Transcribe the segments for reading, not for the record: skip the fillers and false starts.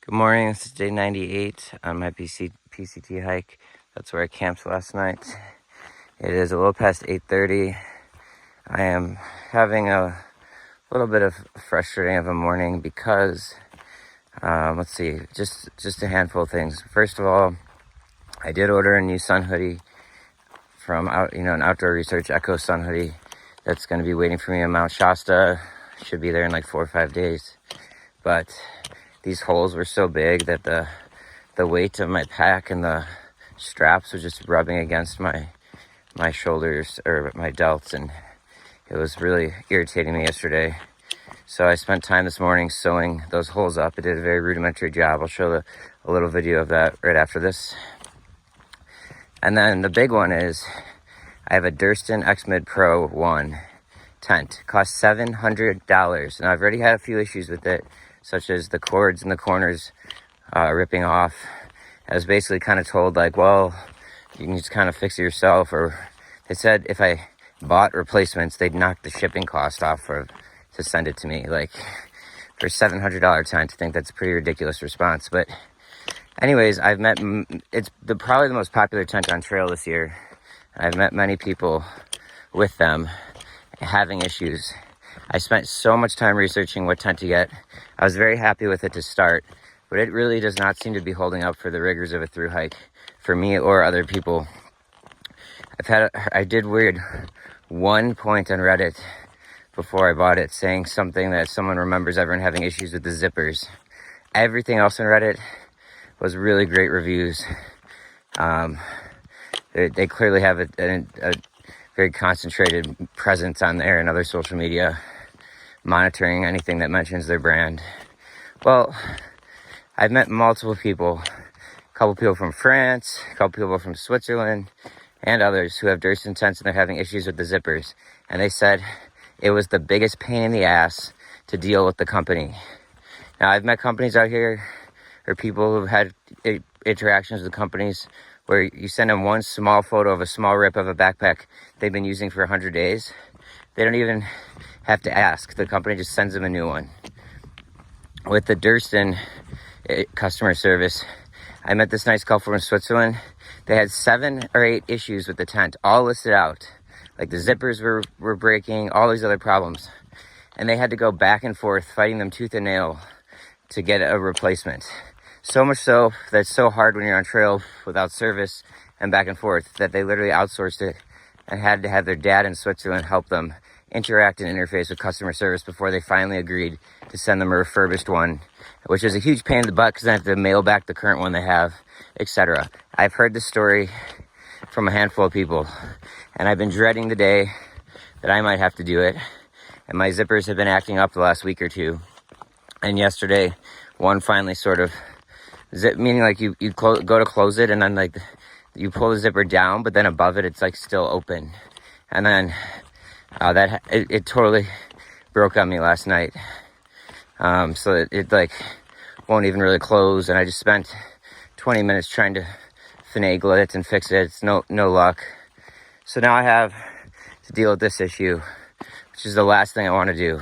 Good morning, this is day 98 on my PCT hike. That's where I camped last night. It is a little past 8:30. I am having a little bit of frustrating of a morning because, let's see, just a handful of things. First of all, I did order a new sun hoodie from an Outdoor Research Echo sun hoodie that's going to be waiting for me in Mount Shasta. Should be there in like 4 or 5 days. But these holes were so big that the weight of my pack and the straps was just rubbing against my shoulders or my delts, and it was really irritating me yesterday. So I spent time this morning sewing those holes up. I did a very rudimentary job. I'll show a little video of that right after this. And then the big one is I have a Durston X-Mid Pro 1 tent. It costs $700. And I've already had a few issues with it, such as the cords in the corners ripping off. I was basically kind of told, like, well, you can just kind of fix it yourself. Or they said if I bought replacements, they'd knock the shipping cost off to send it to me. Like, for a $700 tent, I think that's a pretty ridiculous response. But anyways, it's probably the most popular tent on trail this year. I've met many people with them having issues. I spent so much time researching what tent to get. I was very happy with it to start, but it really does not seem to be holding up for the rigors of a thru hike for me or other people. I did read one point on Reddit before I bought it saying something that someone remembers everyone having issues with the zippers. Everything else on Reddit was really great reviews. They clearly have a very concentrated presence on there and other social media, monitoring anything that mentions their brand. Well, I've met multiple people, a couple people from France, a couple people from Switzerland, and others who have Durston tents and they're having issues with the zippers. And they said it was the biggest pain in the ass to deal with the company. Now, I've met companies out here, or people who've had interactions with companies where you send them one small photo of a small rip of a backpack they've been using for 100 days. They don't even have to ask. The company just sends them a new one. With the Durston customer service, I met this nice couple from Switzerland. They had 7 or 8 issues with the tent, all listed out. Like the zippers were breaking, all these other problems. And they had to go back and forth, fighting them tooth and nail to get a replacement. So much so that it's so hard when you're on trail without service and back and forth that they literally outsourced it and had to have their dad in Switzerland help them interact and interface with customer service before they finally agreed to send them a refurbished one, which is a huge pain in the butt because they have to mail back the current one they have, etc. I've heard this story from a handful of people, and I've been dreading the day that I might have to do it. And my zippers have been acting up the last week or two. And yesterday, one finally sort of meaning like you go to close it, and then like you pull the zipper down, but then above it, it's like still open. And then it totally broke on me last night. So it like won't even really close, and I just spent 20 minutes trying to finagle it and fix it. It's no luck. So now I have to deal with this issue, which is the last thing I want to do.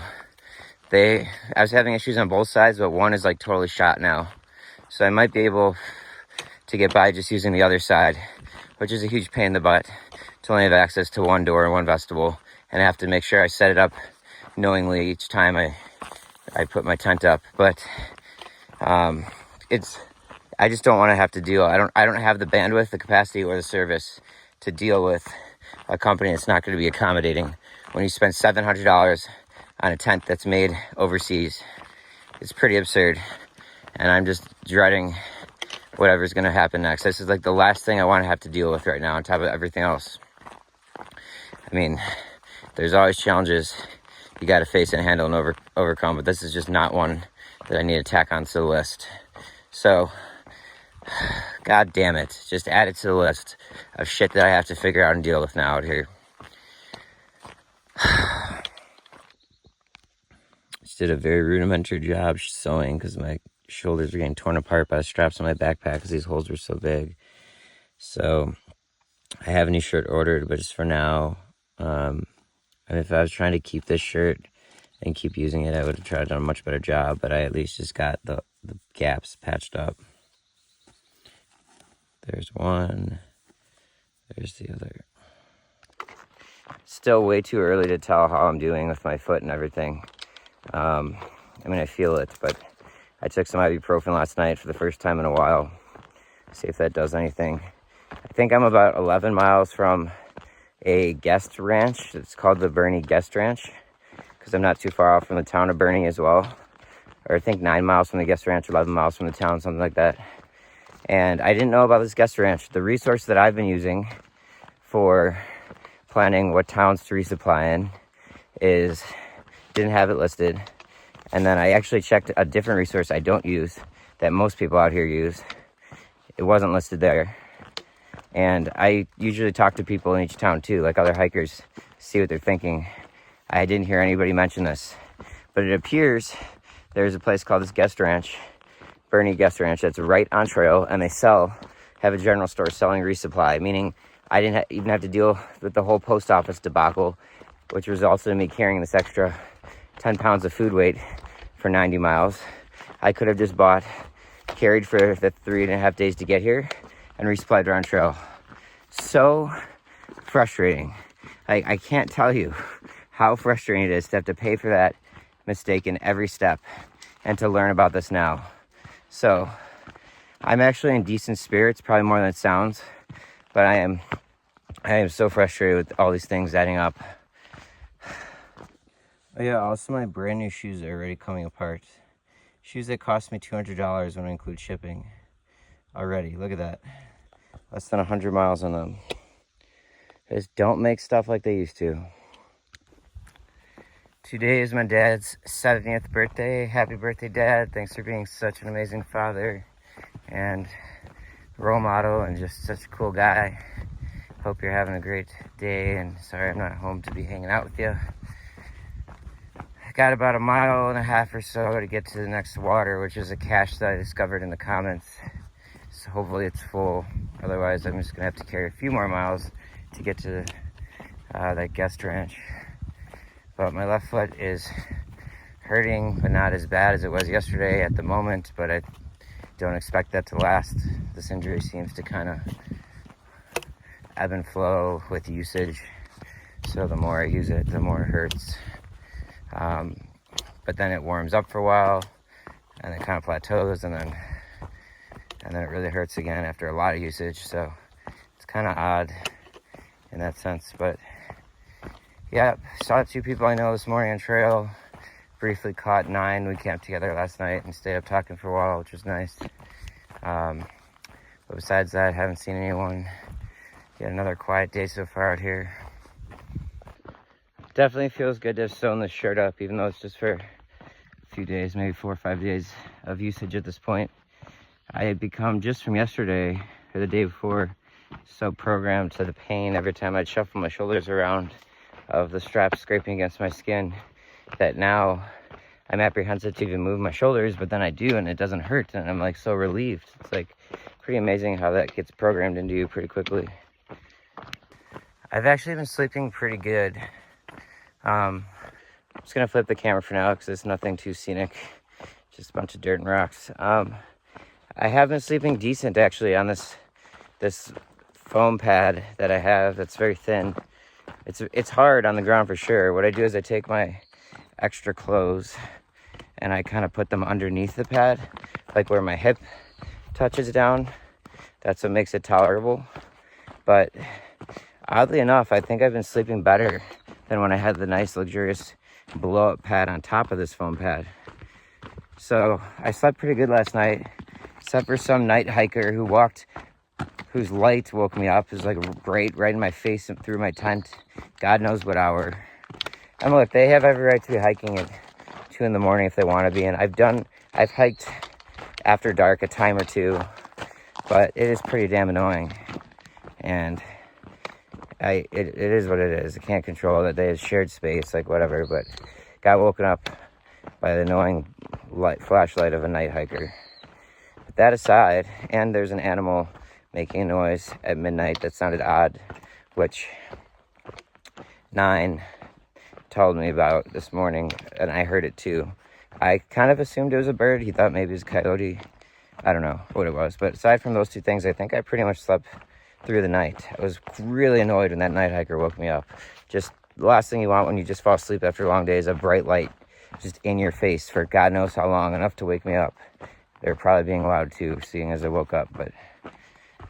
I was having issues on both sides, but one is like totally shot now. So I might be able to get by just using the other side, which is a huge pain in the butt to only have access to one door and one vestibule, and I have to make sure I set it up knowingly each time I put my tent up. But I just don't want to have to deal. I don't have the bandwidth, the capacity, or the service to deal with a company that's not going to be accommodating when you spend $700 on a tent that's made overseas. It's pretty absurd. And I'm just dreading whatever's going to happen next. This is like the last thing I want to have to deal with right now on top of everything else. I mean, there's always challenges you got to face and handle and overcome, but this is just not one that I need to tack onto the list. So, god damn it. Just add it to the list of shit that I have to figure out and deal with now out here. Just did a very rudimentary job sewing because my shoulders were getting torn apart by the straps on my backpack because these holes were so big. So I have a new shirt ordered, but just for now, if I was trying to keep this shirt and keep using it, I would have tried to do a much better job. But I at least just got the the gaps patched up. There's one. There's the other. Still way too early to tell how I'm doing with my foot and everything. I mean, I feel it, but I took some ibuprofen last night for the first time in a while. See if that does anything. I think I'm about 11 miles from a guest ranch. It's called the Bernie Guest Ranch because I'm not too far off from the town of Bernie as well. Or I think 9 miles from the guest ranch, 11 miles from the town, something like that. And I didn't know about this guest ranch. The resource that I've been using for planning what towns to resupply in didn't have it listed. And then I actually checked a different resource I don't use that most people out here use. It wasn't listed there. And I usually talk to people in each town too, like other hikers, see what they're thinking. I didn't hear anybody mention this, but it appears there's a place called this guest ranch, Bernie Guest Ranch, that's right on trail, and they have a general store selling resupply, meaning I didn't even have to deal with the whole post office debacle, which resulted in me carrying this extra 10 pounds of food weight for 90 miles. I could have just carried for the 3.5 days to get here and resupplied around trail. So frustrating. I can't tell you how frustrating it is to have to pay for that mistake in every step and to learn about this now. So I'm actually in decent spirits, probably more than it sounds, but I am so frustrated with all these things adding up. Oh yeah, also my brand new shoes are already coming apart. Shoes that cost me $200 when I include shipping. Already, look at that. Less than 100 miles on them. They just don't make stuff like they used to. Today is my dad's 70th birthday. Happy birthday, Dad. Thanks for being such an amazing father and role model and just such a cool guy. Hope you're having a great day, and sorry I'm not home to be hanging out with you. I got about 1.5 miles or so to get to the next water, which is a cache that I discovered in the comments. So hopefully it's full. Otherwise, I'm just gonna have to carry a few more miles to get to that guest ranch. But my left foot is hurting, but not as bad as it was yesterday at the moment, but I don't expect that to last. This injury seems to kind of ebb and flow with usage. So the more I use it, the more it hurts. But then it warms up for a while and it kind of plateaus, and then it really hurts again after a lot of usage. So it's kind of odd in that sense, but yeah, saw 2 people I know this morning on trail. Briefly caught 9. We camped together last night and stayed up talking for a while, which was nice. But besides that, haven't seen anyone. Yet another quiet day so far out here. Definitely feels good to have sewn this shirt up, even though it's just for a few days, maybe 4 or 5 days of usage at this point. I had become, just from yesterday or the day before, so programmed to the pain every time I'd shuffle my shoulders around of the strap scraping against my skin that now I'm apprehensive to even move my shoulders, but then I do and it doesn't hurt, and I'm like so relieved. It's like pretty amazing how that gets programmed into you pretty quickly. I've actually been sleeping pretty good. I'm just gonna flip the camera for now because it's nothing too scenic, just a bunch of dirt and rocks. I have been sleeping decent actually on this foam pad that I have that's very thin. It's hard on the ground for sure. What I do is I take my extra clothes and I kind of put them underneath the pad, like where my hip touches down. That's what makes it tolerable. But oddly enough, I think I've been sleeping better than when I had the nice luxurious blow-up pad on top of this foam pad. So I slept pretty good last night, except for some night hiker whose light woke me up. It was like bright right in my face and through my tent, God knows what hour. And look, they have every right to be hiking at 2 in the morning if they want to be. And I've hiked after dark a time or two, but it is pretty damn annoying. And it is what it is. I can't control that. They have shared space, like whatever, but got woken up by the annoying flashlight of a night hiker. But that aside, and there's an animal making a noise at midnight that sounded odd, which 9 told me about this morning, and I heard it too. I kind of assumed it was a bird. He thought maybe it was a coyote. I don't know what it was. But aside from those two things, I think I pretty much slept through the night. I was really annoyed when that night hiker woke me up. Just the last thing you want when you just fall asleep after a long day is a bright light just in your face for God knows how long, enough to wake me up. They're probably being loud too, seeing as I woke up. But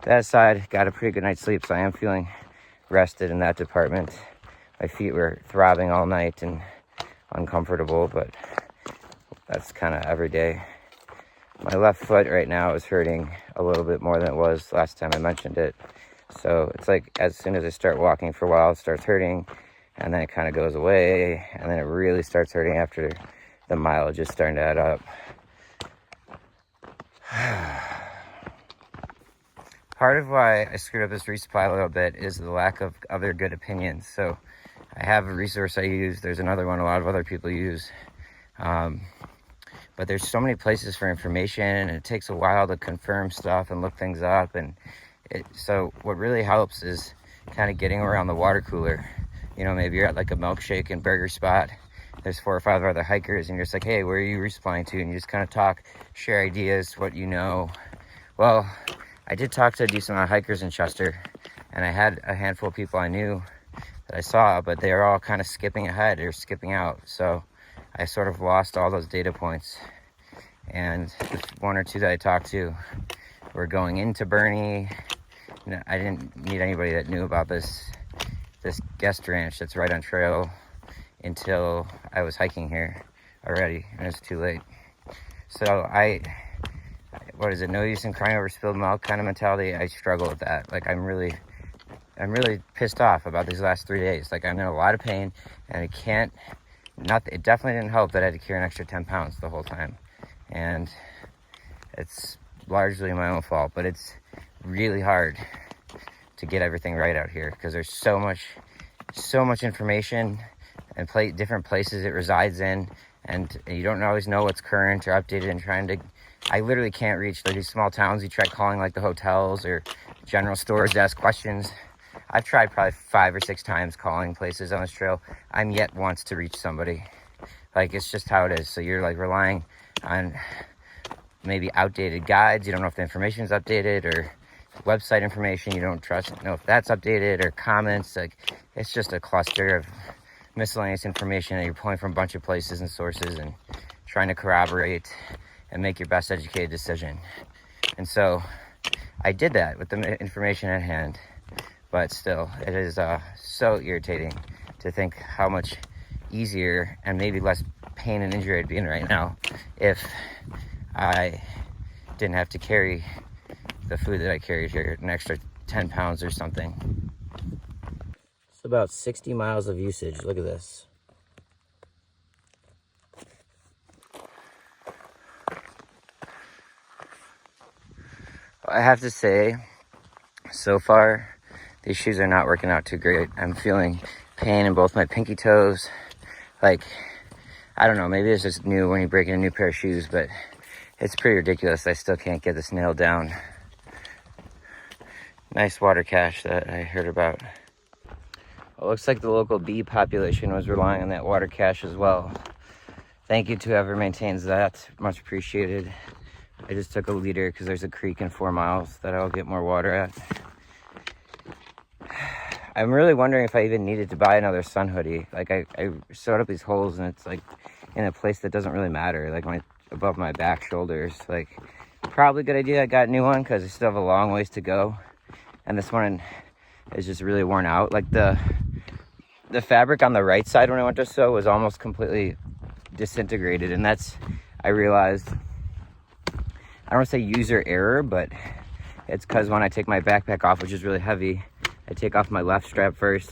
that aside, got a pretty good night's sleep, so I am feeling rested in that department. My feet were throbbing all night and uncomfortable, but that's kind of every day. My left foot right now is hurting a little bit more than it was last time I mentioned it. So it's like as soon as I start walking for a while, it starts hurting, and then it kind of goes away, and then it really starts hurting after the mileage is starting to add up. Part of why I screwed up this resupply a little bit is the lack of other good opinions. So I have a resource I use. There's another one a lot of other people use. But there's so many places for information, and it takes a while to confirm stuff and look things up. And so what really helps is kind of getting around the water cooler. You know, maybe you're at like a milkshake and burger spot. There's 4 or 5 other hikers, and you're just like, hey, where are you resupplying to? And you just kind of talk, share ideas, what you know. Well, I did talk to a decent amount of hikers in Chester, and I had a handful of people I knew that I saw, but they were all kind of skipping ahead or skipping out. So I sort of lost all those data points. And the 1 or 2 that I talked to were going into Bernie. I didn't meet anybody that knew about this guest ranch that's right on trail until I was hiking here already, and it's too late. So what is it, no use in crying over spilled milk kind of mentality? I struggle with that. Like I'm really pissed off about these last 3 days. Like I'm in a lot of pain, and it definitely didn't help that I had to carry an extra 10 pounds the whole time. And it's largely my own fault, but it's really hard to get everything right out here because there's so much information and different places it resides in, and you don't always know what's current or updated. And I literally can't reach these small towns. You try calling like the hotels or general stores to ask questions. I've tried probably 5 or 6 times calling places on this trail. I'm yet once to reach somebody. Like it's just how it is. So you're like relying on maybe outdated guides. You don't know if the information is updated, or website information. You don't know if that's updated, or comments. Like it's just a cluster of miscellaneous information that you're pulling from a bunch of places and sources and trying to corroborate and make your best educated decision. And so I did that with the information at hand, but still it is so irritating to think how much easier and maybe less pain and injury I'd be in right now if I didn't have to carry the food that I carried here, an extra 10 pounds or something. It's about 60 miles of usage. Look at this. I have to say, so far, these shoes are not working out too great. I'm feeling pain in both my pinky toes. Like, I don't know, maybe it's just new when you break in a new pair of shoes, but it's pretty ridiculous. I still can't get this nailed down. Nice water cache that I heard about. Well, it looks like the local bee population was relying on that water cache as well. Thank you to whoever maintains that. Much appreciated. I just took a liter because there's a creek in 4 miles that I'll get more water at. I'm really wondering if I even needed to buy another sun hoodie. Like I sewed up these holes, and it's like in a place that doesn't really matter, like above my back shoulders. Like probably a good idea I got a new one because I still have a long ways to go. And this one is just really worn out. Like the fabric on the right side when I went to sew was almost completely disintegrated. And I realized, I don't want to say user error, but it's because when I take my backpack off, which is really heavy, I take off my left strap first,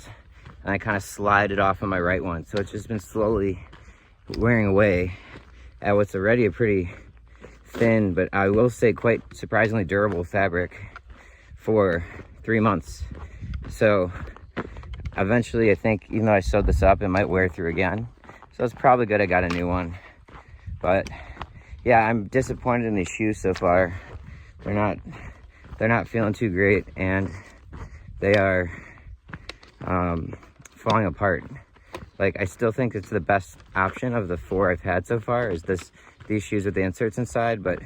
and I kind of slide it off on my right one. So it's just been slowly wearing away at what's already a pretty thin, but I will say quite surprisingly durable fabric for 3 months. So eventually, I think, even though I sewed this up, it might wear through again. So it's probably good I got a new one. But yeah, I'm disappointed in these shoes so far. They're not feeling too great, and they are falling apart. Like, I still think it's the best option of the 4 I've had so far, is these shoes with the inserts inside. But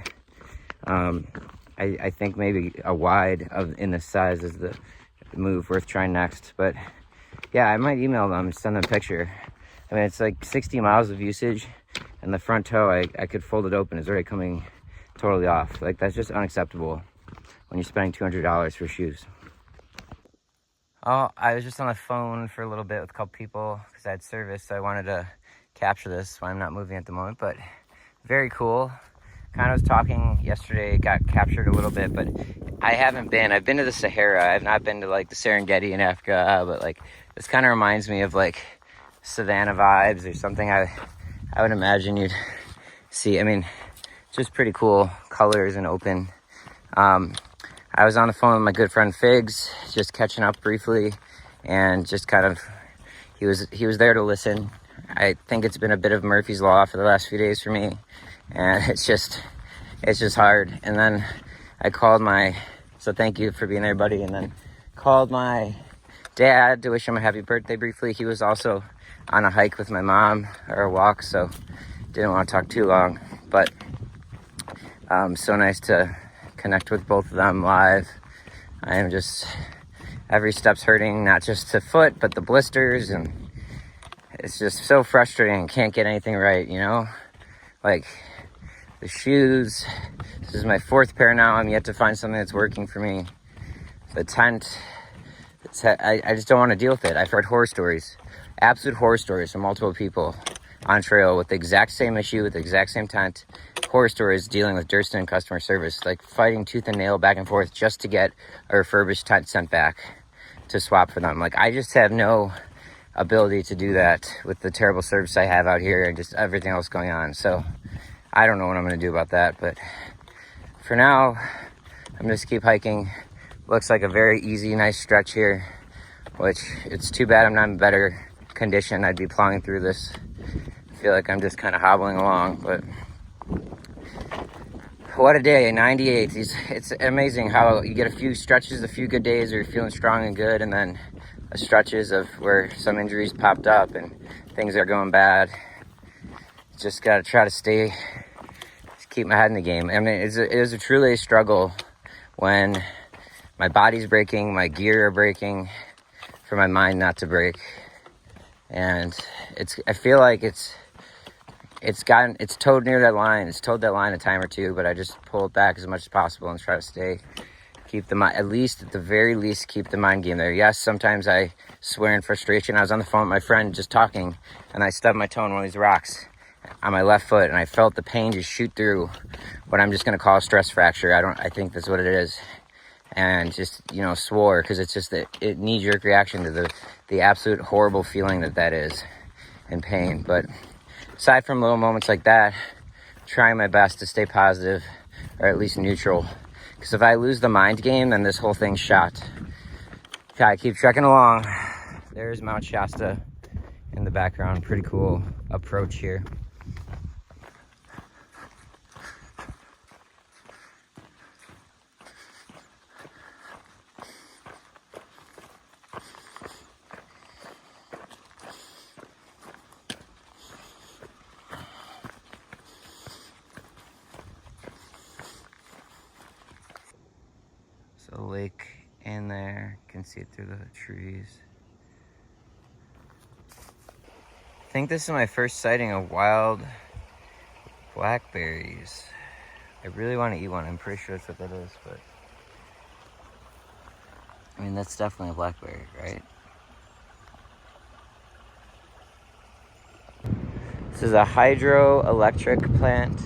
I think maybe a wide in this size is the move worth trying next. But yeah, I might email them, send them a picture. I mean, it's like 60 miles of usage, and the front toe, I could fold it open, it's already coming totally off. Like, that's just unacceptable when you're spending $200 for shoes. Oh, I was just on the phone for a little bit with a couple people because I had service, so I wanted to capture this when I'm not moving at the moment. But very cool. Kind of was talking yesterday, got captured a little bit, but I've been to the Sahara. I've not been to like the Serengeti in Africa, but like this kind of reminds me of like savannah vibes or something I would imagine you'd see. I mean, just pretty cool colors and open. I was on the phone with my good friend Figs, just catching up briefly, and just kind of, he was there to listen. I think it's been a bit of Murphy's Law for the last few days for me, and it's just hard. And then I called so thank you for being there, buddy, and then called my dad to wish him a happy birthday briefly. He was also on a hike with my mom, or a walk, so didn't want to talk too long, but so nice to connect with both of them live. I am just, every step's hurting, not just the foot, but the blisters, and it's just so frustrating. Can't get anything right, you know? Like, the shoes, this is my 4th pair now. I'm yet to find something that's working for me. The tent, I just don't want to deal with it. I've heard horror stories, absolute horror stories from multiple people on trail with the exact same issue, with the exact same tent. Horror stories dealing with Durston customer service, like fighting tooth and nail back and forth just to get a refurbished tent sent back to swap for them. Like, I just have no ability to do that with the terrible service I have out here and just everything else going on. So I don't know what I'm going to do about that, but for now, I'm just keep hiking. Looks like a very easy, nice stretch here, which it's too bad I'm not in better condition. I'd be plowing through this. I feel like I'm just kind of hobbling along, but what a day, 98. It's amazing how you get a few stretches, a few good days where you're feeling strong and good, and then stretches of where some injuries popped up and things are going bad. Just got to try to keep my head in the game. I mean, it is truly a struggle when my body's breaking, my gear are breaking, for my mind not to break. And I feel like it's towed near that line. It's towed that line a time or two, but I just pull it back as much as possible and try to keep the mind, at the very least, keep the mind game there. Yes, sometimes I swear in frustration. I was on the phone with my friend just talking, and I stubbed my toe on one of these rocks on my left foot, and I felt the pain just shoot through what I'm just going to call a stress fracture. I think that's what it is. And just, swore, because it's just a knee-jerk reaction to the absolute horrible feeling that is, and pain. But aside from little moments like that, trying my best to stay positive, or at least neutral. Because if I lose the mind game, then this whole thing's shot. Okay, I keep trekking along. There's Mount Shasta in the background. Pretty cool approach here. So lake in there, you can see it through the trees. I think this is my first sighting of wild blackberries. I really want to eat one. I'm pretty sure that's what that is, but I mean, that's definitely a blackberry, right? This is a hydroelectric plant.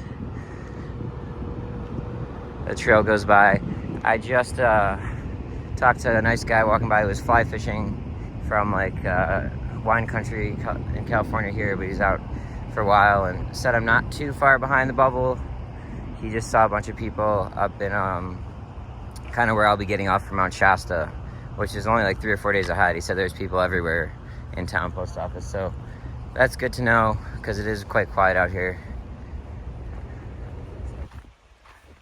The trail goes by. I just talked to a nice guy walking by who was fly fishing from like wine country in California here, but he's out for a while, and said I'm not too far behind the bubble. He just saw a bunch of people up in kind of where I'll be getting off from Mount Shasta, which is only like 3 or 4 days ahead. He said there's people everywhere in town post office, so that's good to know because it is quite quiet out here.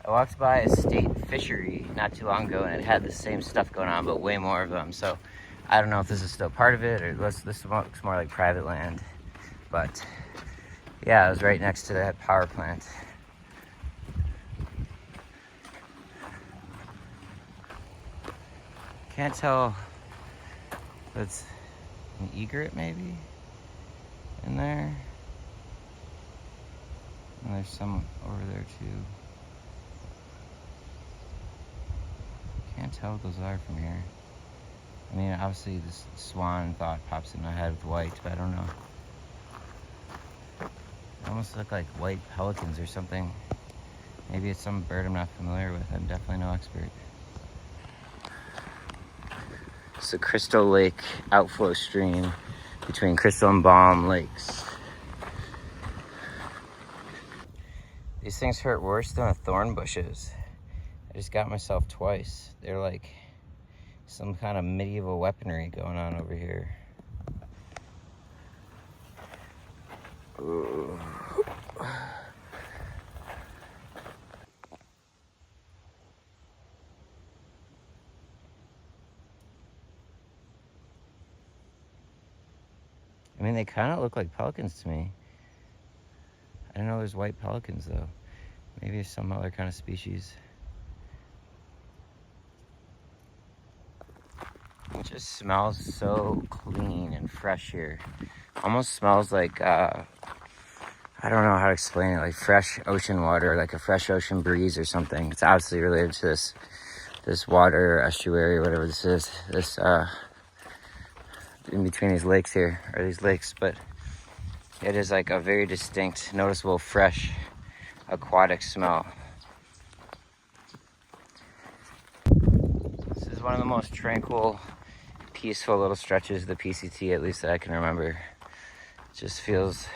I walked by a state fishery not too long ago, and it had the same stuff going on, but way more of them. So I don't know if this is still part of it or this looks more like private land. But yeah, it was right next to that power plant. Can't tell if it's an egret maybe in there. And there's some over there too. Can't tell what those are from here. I mean, obviously this swan thought pops in my head with white, but I don't know. They almost look like white pelicans or something. Maybe it's some bird I'm not familiar with. I'm definitely no expert. It's the Crystal Lake outflow stream between Crystal and Balm Lakes. These things hurt worse than the thorn bushes. I just got myself twice. They're like some kind of medieval weaponry going on over here. Ooh. I mean, they kind of look like pelicans to me. I don't know there's white pelicans though. Maybe it's some other kind of species. It just smells so clean and fresh here. Almost smells like, I don't know how to explain it, like fresh ocean water, like a fresh ocean breeze or something. It's obviously related to this water estuary or whatever this is. This, in between these lakes here, or these lakes, but it is like a very distinct, noticeable, fresh, aquatic smell. This is one of the most tranquil, peaceful little stretches of the PCT, at least that I can remember. It just feels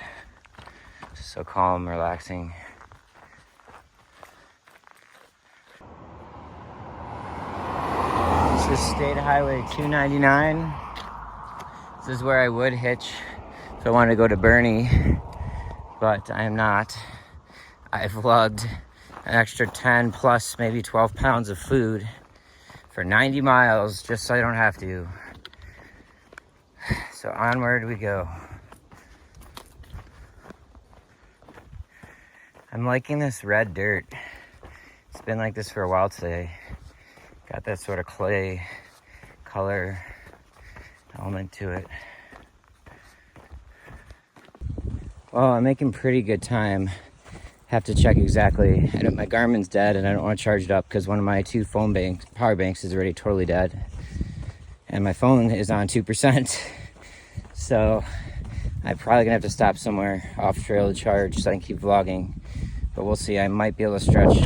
so calm, relaxing. This is State Highway 299. This is where I would hitch if I wanted to go to Bernie, but I am not. I've lugged an extra 10 plus maybe 12 pounds of food for 90 miles just so I don't have to. So onward we go. I'm liking this red dirt. It's been like this for a while today. Got that sort of clay color element to it. Well, I'm making pretty good time. Have to check exactly. My Garmin's dead and I don't want to charge it up because one of my two power banks is already totally dead. And my phone is on 2%. So I'm probably gonna have to stop somewhere off trail to charge so I can keep vlogging. But we'll see. I might be able to stretch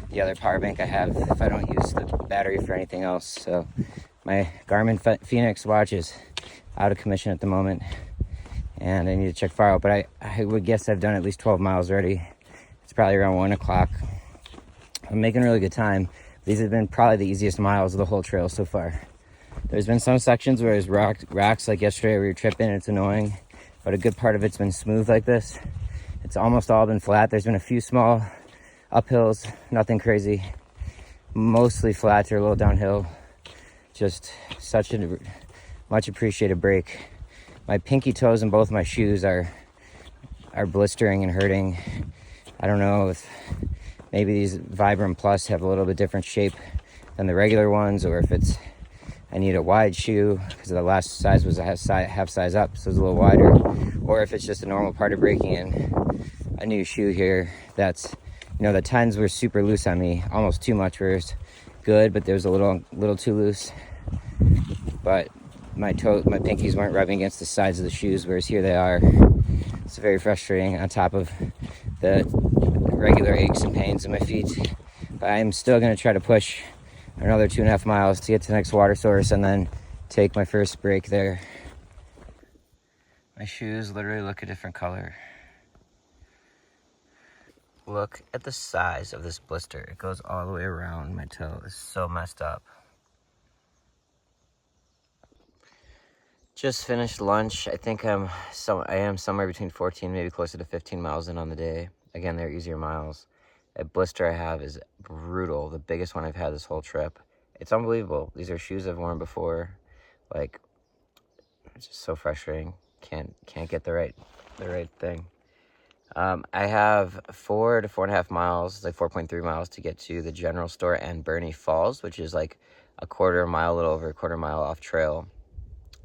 the other power bank I have if I don't use the battery for anything else. So my Garmin Phoenix watch is out of commission at the moment and I need to check far out, but I would guess I've done at least 12 miles already. It's probably around 1 o'clock. I'm making really good time. These have been probably the easiest miles of the whole trail so far. There's been some sections where there's rocks like yesterday where you're tripping and it's annoying, but a good part of it's been smooth like this. It's almost all been flat. There's been a few small uphills, nothing crazy. Mostly flat or a little downhill. Just such a much appreciated break. My pinky toes in both my shoes are blistering and hurting. I don't know if maybe these Vibram Plus have a little bit different shape than the regular ones, or if it's I need a wide shoe because the last size was a half size up, so it's a little wider, or if it's just a normal part of breaking in. A new shoe here that's, you know, the 10s were super loose on me, almost too much, where it's good, but there's a little too loose. But my pinkies weren't rubbing against the sides of the shoes, whereas here they are. It's very frustrating on top of the regular aches and pains in my feet. But I'm still gonna try to push another 2.5 miles to get to the next water source and then take my first break there. My shoes literally look a different color. Look at the size of this blister. It goes all the way around my toe. It's so messed up. Just finished lunch. I think I am somewhere between 14, maybe closer to 15 miles in on the day. Again, they're easier miles. That blister I have is brutal. The biggest one I've had this whole trip. It's unbelievable. These are shoes I've worn before. Like, it's just so frustrating. Can't get the right thing. I have 4 to 4.5 miles, like 4.3 miles to get to the general store and Bernie Falls, which is like a little over a quarter mile off trail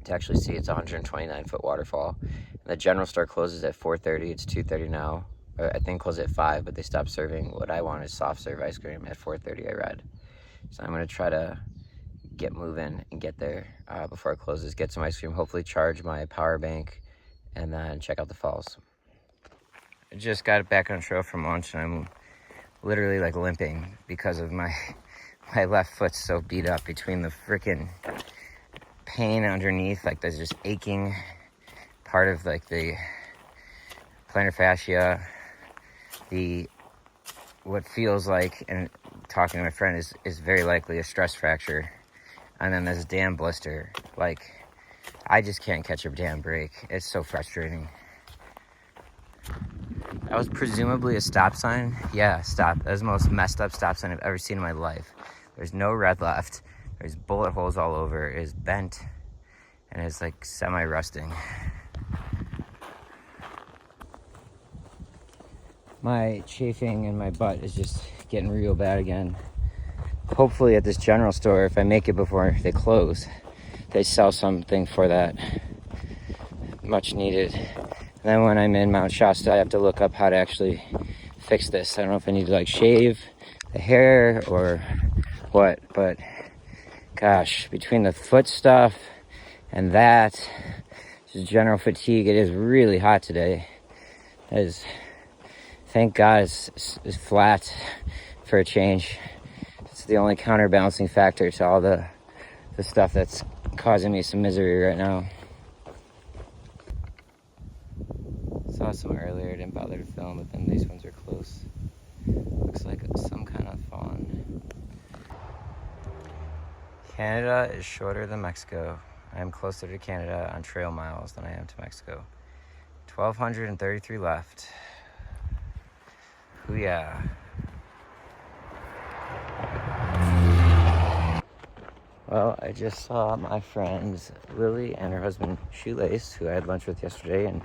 to actually see its 129-foot waterfall. And the general store closes at 4:30. It's 2:30 now. I think closes at 5, but they stopped serving what I want is soft serve ice cream at 4:30, I read. So I'm going to try to get moving and get there before it closes, get some ice cream, hopefully charge my power bank, and then check out the falls. I just got back on trail from lunch, and I'm literally like limping because of my left foot's so beat up between the freaking pain underneath, like there's just aching part of like the plantar fascia, what feels like, and talking to my friend is very likely a stress fracture, and then this damn blister. Like, I just can't catch a damn break. It's so frustrating. That was presumably a stop sign. Yeah, stop. That was the most messed up stop sign I've ever seen in my life. There's no red left. There's bullet holes all over. It is bent, and it's like semi-rusting. My chafing in my butt is just getting real bad again. Hopefully at this general store, if I make it before they close, they sell something for that. Much needed. And then when I'm in Mount Shasta, I have to look up how to actually fix this. I don't know if I need to like shave the hair or what, but gosh, between the foot stuff and that, just general fatigue, it is really hot today. Thank God it's flat for a change. It's the only counterbalancing factor to all the stuff that's causing me some misery right now. Saw some earlier, didn't bother to film, but then these ones are close. Looks like some kind of fawn. Canada is shorter than Mexico. I am closer to Canada on trail miles than I am to Mexico. 1,233 left. Hoo-yah. Well, I just saw my friends Lily and her husband Shoelace, who I had lunch with yesterday, and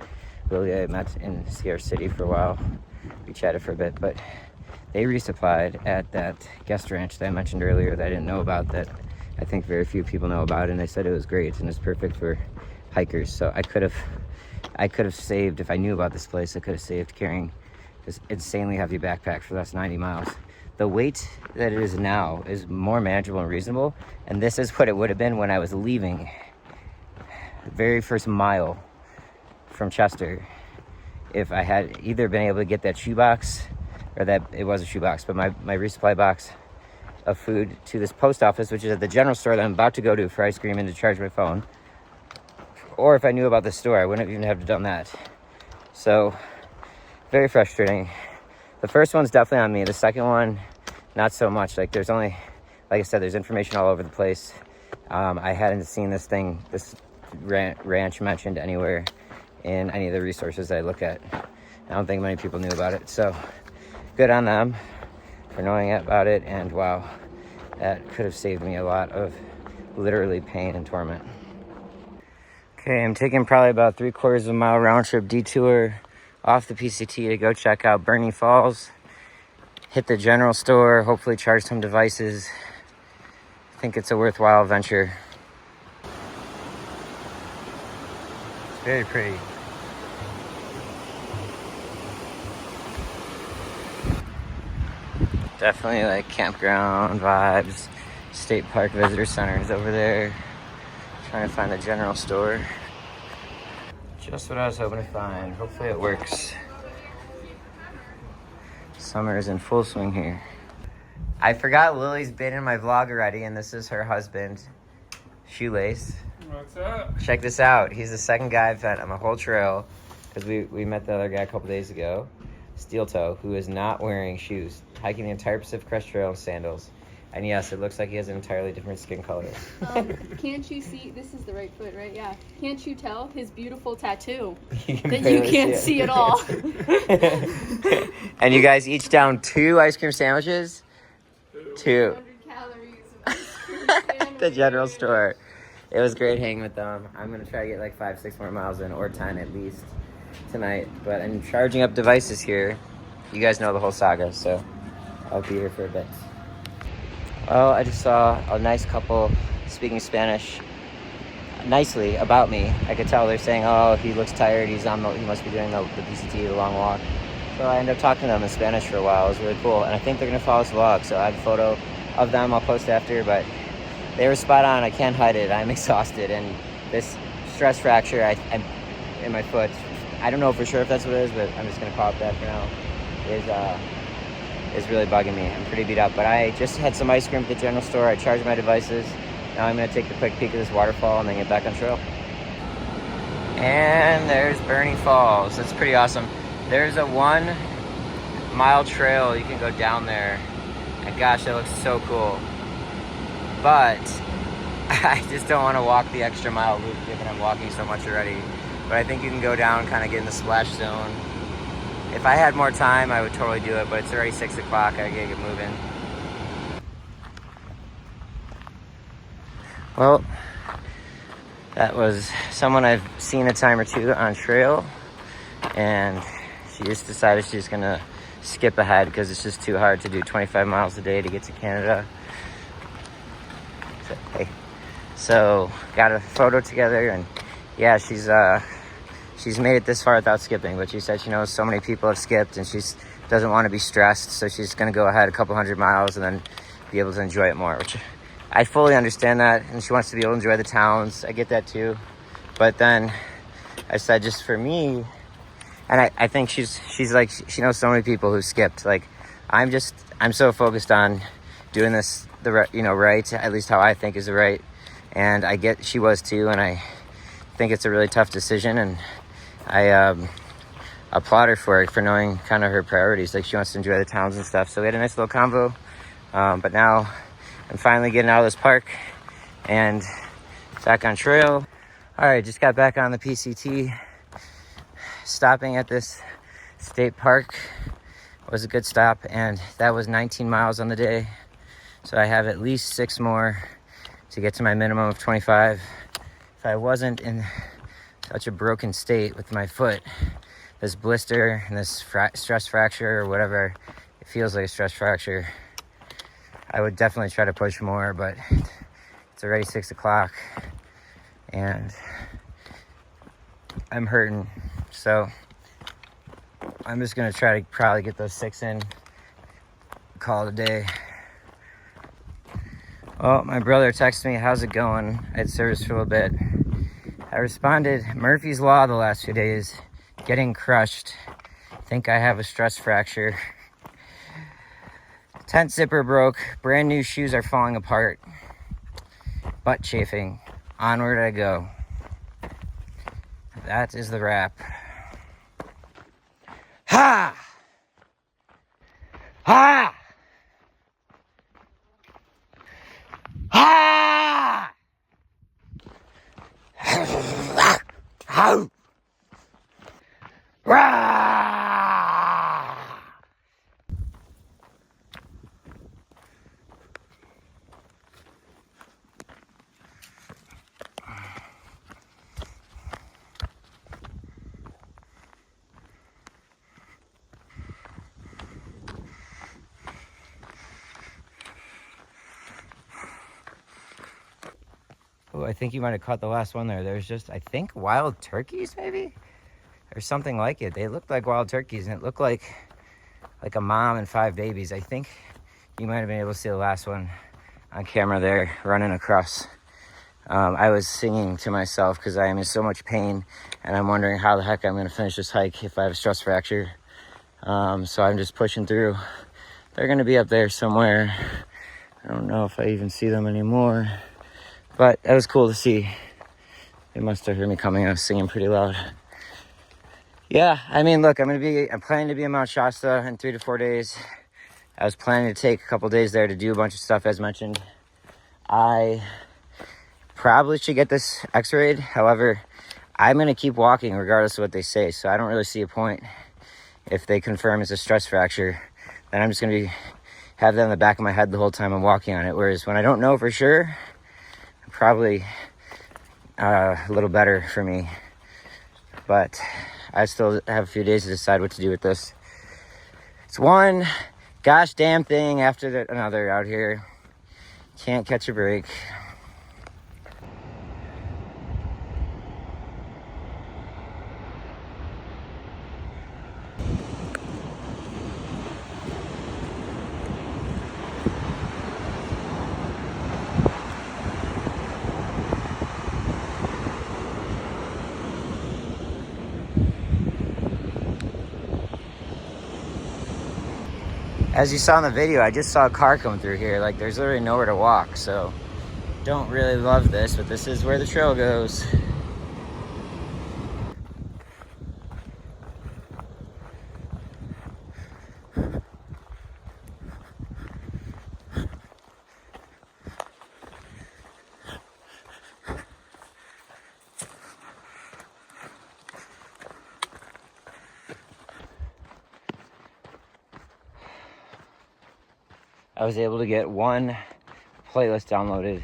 Lily I met in Sierra City for a while. We chatted for a bit, but they resupplied at that guest ranch that I mentioned earlier that I didn't know about, that I think very few people know about, and they said it was great and it's perfect for hikers. So I could have saved, if I knew about this place, I could have saved carrying this insanely heavy backpack for the last 90 miles. The weight that it is now is more manageable and reasonable, and this is what it would have been when I was leaving the very first mile from Chester, if I had either been able to get that shoebox, or that, it was a shoebox, but my resupply box of food to this post office, which is at the general store that I'm about to go to for ice cream and to charge my phone. Or if I knew about the store, I wouldn't even have done that. So, very frustrating. The first one's definitely on me. The second one, not so much. Like, there's only, like I said, there's information all over the place. I hadn't seen this ranch mentioned anywhere in any of the resources that I look at. I don't think many people knew about it. So, good on them for knowing about it. And wow, that could have saved me a lot of literally pain and torment. Okay, I'm taking probably about 3/4 of a mile round trip detour off the PCT to go check out Bernie Falls, hit the general store, hopefully charge some devices. I think it's a worthwhile venture. It's very pretty. Definitely like campground vibes. State Park Visitor Center is over there. Trying to find the general store. Just what I was hoping to find. Hopefully it works. Summer is in full swing here. I forgot Lily's been in my vlog already, and this is her husband, Shoelace. What's up? Check this out. He's the second guy I've met on the whole trail, because we met the other guy a couple days ago, Steel Toe, who is not wearing shoes, hiking the entire Pacific Crest Trail in sandals. And yes, it looks like he has an entirely different skin color. Can't you see? This is the right foot, right? Yeah. Can't you tell his beautiful tattoo You that you can't see at all? And you guys each down 2 ice cream sandwiches? 2. 100 calories of ice cream The general store. It was great hanging with them. I'm gonna try to get like 5-6 more miles in, or 10 at least tonight. But I'm charging up devices here. You guys know the whole saga, so I'll be here for a bit. Well, I just saw a nice couple speaking Spanish nicely about me. I could tell they're saying, "Oh, he looks tired. He must be doing the PCT, the long walk." So I ended up talking to them in Spanish for a while. It was really cool, and I think they're gonna follow this vlog. So I have a photo of them. I'll post after, but they were spot on. I can't hide it. I'm exhausted, and this stress fracture I'm in my foot. I don't know for sure if that's what it is, but I'm just gonna call it that for now. Is really bugging me. I'm pretty beat up, but I just had some ice cream at the general store. I charged my devices. Now I'm gonna take a quick peek at this waterfall and then get back on trail. And there's Burning Falls. That's pretty awesome. There's a 1-mile trail. You can go down there. And gosh, that looks so cool. But I just don't want to walk the extra mile loop given I'm walking so much already. But I think you can go down, kind of get in the splash zone. If I had more time, I would totally do it, but it's already 6 o'clock. I gotta get moving. Well, that was someone I've seen a time or two on trail, and she just decided she's gonna skip ahead because it's just too hard to do 25 miles a day to get to Canada. So got a photo together, and yeah, she's made it this far without skipping, but she said she knows so many people have skipped and she doesn't want to be stressed, so she's going to go ahead a couple hundred miles and then be able to enjoy it more, which I fully understand that, and she wants to be able to enjoy the towns. I get that too, but then I said just for me, and I think she's like, she knows so many people who skipped. Like, I'm so focused on doing this right, at least how I think is the right, and I get she was too, and I think it's a really tough decision, and I applaud her for knowing kind of her priorities. Like, she wants to enjoy the towns and stuff. So we had a nice little convo, but now I'm finally getting out of this park and back on trail. All right, just got back on the PCT. Stopping at this state park was a good stop, and that was 19 miles on the day. So I have at least 6 more to get to my minimum of 25. If I wasn't in such a broken state with my foot, this blister and this stress fracture or whatever, it feels like a stress fracture, I would definitely try to push more, but it's already 6 o'clock and I'm hurting. So I'm just gonna try to probably get those 6 in, call it a day. Well, my brother texted me, "How's it going?" I had service for a little bit. I responded, "Murphy's Law the last few days, getting crushed. Think I have a stress fracture. Tent zipper broke, brand new shoes are falling apart. Butt chafing, onward I go." That is the wrap. Ha! Ha! Ha! How? Rah! Oh, I think you might have caught the last one there. There's just, I think, wild turkeys, maybe? Or something like it. They looked like wild turkeys, and it looked like a mom and 5 babies. I think you might have been able to see the last one on camera there, running across. I was singing to myself because I am in so much pain, and I'm wondering how the heck I'm going to finish this hike if I have a stress fracture. So I'm just pushing through. They're going to be up there somewhere. I don't know if I even see them anymore. But that was cool to see. They must have heard me coming. I was singing pretty loud. Yeah, I mean, look, I'm planning to be in Mount Shasta in 3 to 4 days. I was planning to take a couple days there to do a bunch of stuff as mentioned. I probably should get this x-rayed. However, I'm going to keep walking regardless of what they say. So I don't really see a point if they confirm it's a stress fracture. Then I'm just going to have that in the back of my head the whole time I'm walking on it. Whereas when I don't know for sure, probably a little better for me. But I still have a few days to decide what to do with this. It's one gosh damn thing after another out here. Can't catch a break. As you saw in the video, I just saw a car come through here. Like, there's literally nowhere to walk, so don't really love this, but this is where the trail goes. I was able to get one playlist downloaded,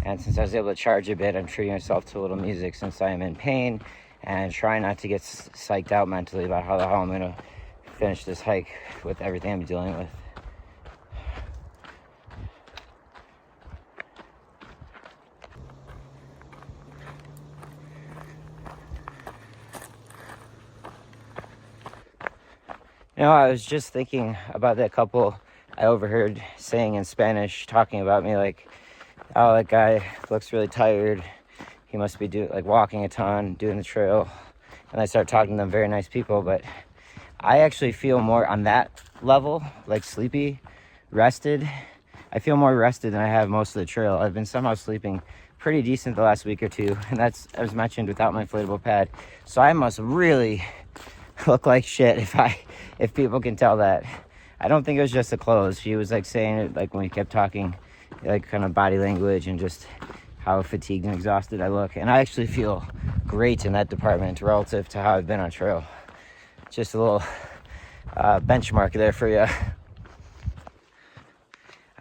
and since I was able to charge a bit, I'm treating myself to a little music since I am in pain and trying not to get psyched out mentally about how the hell I'm gonna finish this hike with everything I'm dealing with. You know, I was just thinking about that couple I overheard saying in Spanish, talking about me, like, oh, that guy looks really tired. He must be walking a ton, doing the trail. And I start talking to them, very nice people, but I actually feel more on that level, like sleepy, rested. I feel more rested than I have most of the trail. I've been somehow sleeping pretty decent the last week or two, and that's, as mentioned, without my inflatable pad. So I must really look like shit if people can tell that. I don't think it was just the clothes. She was like saying it like when we kept talking, like kind of body language and just how fatigued and exhausted I look. And I actually feel great in that department relative to how I've been on trail. Just a little benchmark there for you.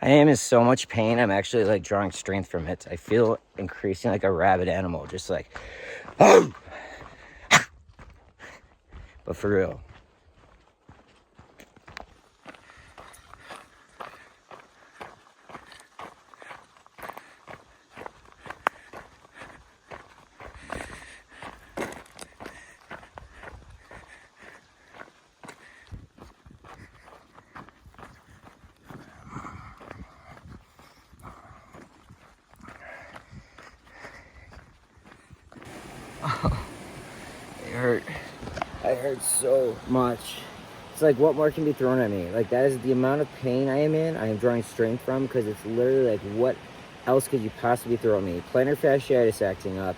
I am in so much pain, I'm actually like drawing strength from it. I feel increasing like a rabid animal, just like, oh! But for real. Oh, it hurt. I hurt so much. It's like, what more can be thrown at me? Like, that is the amount of pain I am in. I am drawing strength from, because it's literally like, what else could you possibly throw at me? Plantar fasciitis acting up.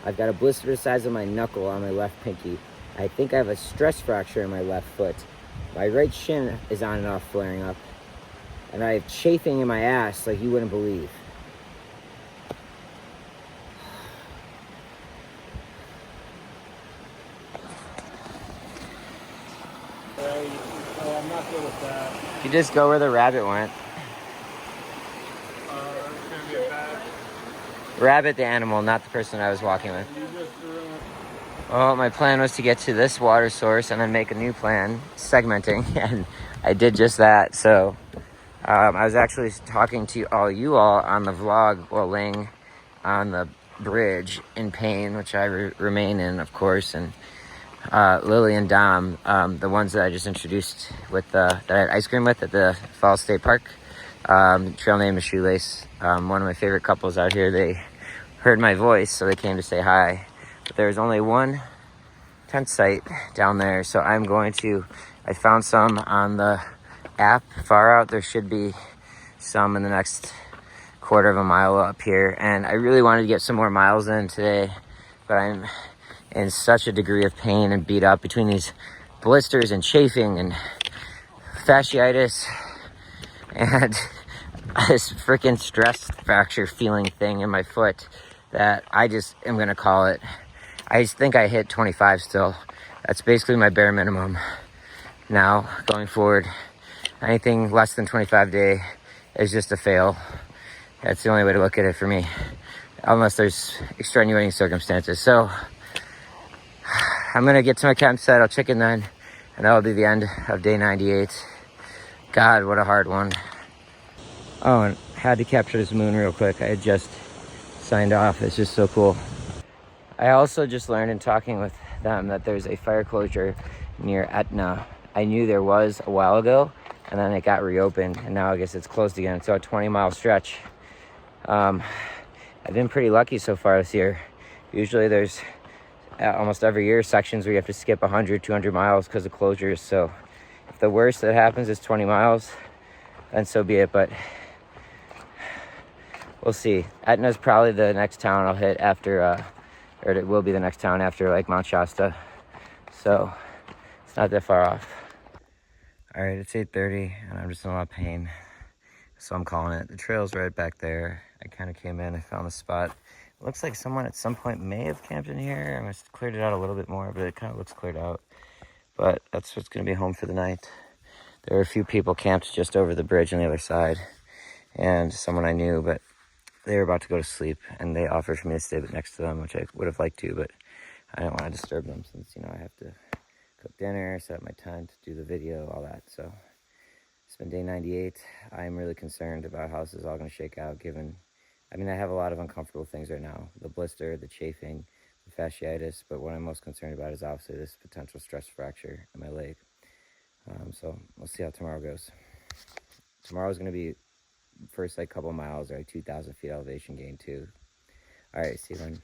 I've got a blister the size of my knuckle on my left pinky. I think I have a stress fracture in my left foot. My right shin is on and off flaring up. And I have chafing in my ass like you wouldn't believe. I'm not good with that. You just go where the rabbit went. It's gonna be a bad. Rabbit, the animal, not the person I was walking with. You just ruined. Well, my plan was to get to this water source and then make a new plan, segmenting, and I did just that. So I was actually talking to you all on the vlog while laying on the bridge in pain, which I remain in, of course, and Lily and Dom, the ones that I just introduced with that I had ice cream with at the Falls State Park. Trail name is Shoelace. One of my favorite couples out here. They heard my voice, so they came to say hi. But there's only one tent site down there, so I found some on the app far out. There should be some in the next quarter of a mile up here, and I really wanted to get some more miles in today, but I'm in such a degree of pain and beat up between these blisters and chafing and fasciitis and this freaking stress fracture feeling thing in my foot that I just am gonna call it. I think I hit 25 still. That's basically my bare minimum now going forward. Anything less than 25 day is just a fail. That's the only way to look at it for me. unless there's extenuating circumstances. So I'm gonna get to my campsite, I'll check in then, and that'll be the end of day 98. God, what a hard one. Oh, and had to capture this moon real quick. I had just signed off. It's just so cool. I also just learned in talking with them that there's a fire closure near Etna. I knew there was a while ago, and then it got reopened, and now I guess it's closed again. It's a 20-mile stretch. I've been pretty lucky so far this year. Usually there's almost every year sections where you have to skip 100, 200 miles because of closures. So if the worst that happens is 20 miles, then so be it. But we'll see. Etna's probably the next town I'll hit after, or it will be the next town after like Mount Shasta. So it's not that far off. All right, it's 8:30 and I'm just in a lot of pain. So I'm calling it. The trail's right back there. I kind of came in, I found the spot. It looks like someone at some point may have camped in here. I must have cleared it out a little bit more, but it kind of looks cleared out. But that's what's gonna be home for the night. There were a few people camped just over the bridge on the other side, and someone I knew, but they were about to go to sleep, and they offered for me to stay next to them, which I would have liked to, but I didn't want to disturb them since, you know, I have to cook dinner, set up my tent, do the video, all that. So it's been day 98. I'm really concerned about how this is all going to shake out, given, I mean, I have a lot of uncomfortable things right now. The blister, the chafing, the fasciitis, but what I'm most concerned about is obviously this potential stress fracture in my leg. So we'll see how tomorrow goes. Tomorrow's going to be first like couple miles, right? 2,000 feet elevation gain too. All right, see you then.